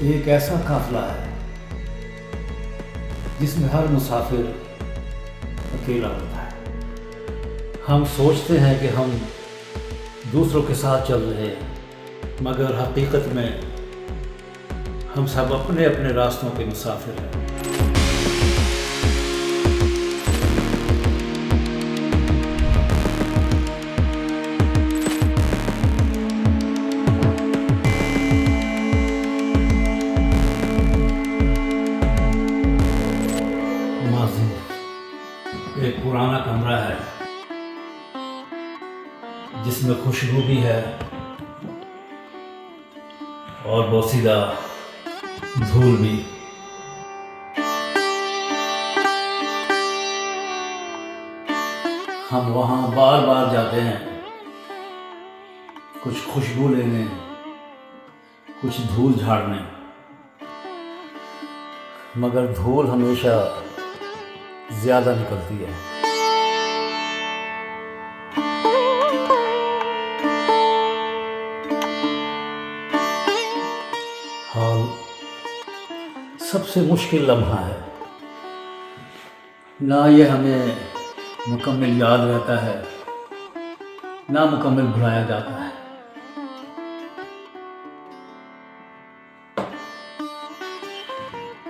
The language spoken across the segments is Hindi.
एक ऐसा काफिला है जिसमें हर मुसाफिर अकेला होता है। हम सोचते हैं कि हम दूसरों के साथ चल रहे हैं, मगर हकीकत में हम सब अपने अपने रास्तों के मुसाफिर हैं। एक पुराना कमरा है जिसमें खुशबू भी है और बोसीदा धूल भी। हम वहाँ बार बार जाते हैं, कुछ खुशबू लेने, कुछ धूल झाड़ने, मगर धूल हमेशा ज़्यादा निकलती है। हाल सबसे मुश्किल लम्हा है, ना ये हमें मुकम्मल याद रहता है, ना मुकम्मल भुलाया जाता है।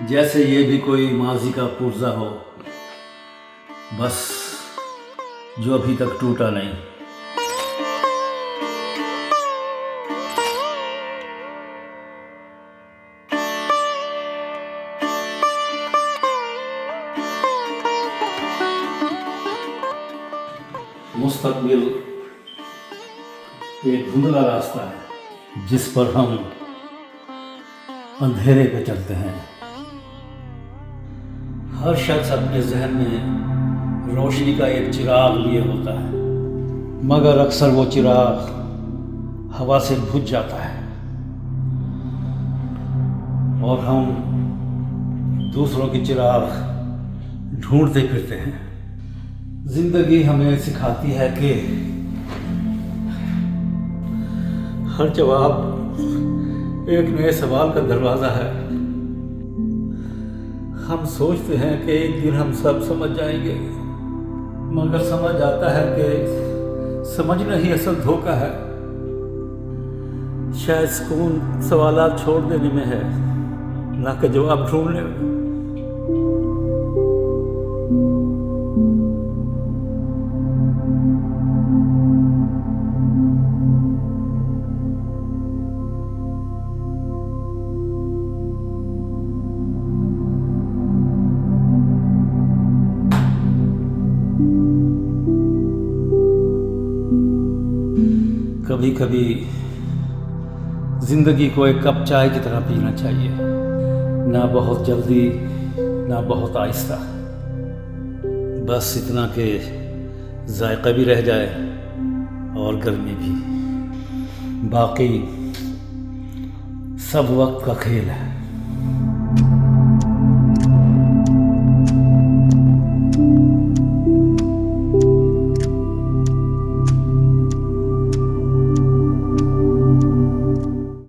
जैसे ये भी कोई माजी का पुर्जा हो, बस जो अभी तक टूटा नहीं। मुस्तकबिल एक धुंधला रास्ता है जिस पर हम अंधेरे पे चलते हैं। हर शख्स अपने जहन में रोशनी का एक चिराग लिए होता है, मगर अक्सर वो चिराग हवा से बुझ जाता है और हम दूसरों की चिराग ढूंढते फिरते हैं। जिंदगी हमें सिखाती है कि हर जवाब एक नए सवाल का दरवाज़ा है। हम सोचते हैं कि एक दिन हम सब समझ जाएंगे, मगर समझ आता है कि समझना ही असल धोखा है। शायद सुकून सवालात छोड़ देने में है, ना कि जवाब ढूंढने में। कभी कभी ज़िंदगी को एक कप चाय की तरह पीना चाहिए, ना बहुत जल्दी ना बहुत आहिस्ता, बस इतना कि जायका भी रह जाए और गर्मी भी। बाकी सब वक्त का खेल है।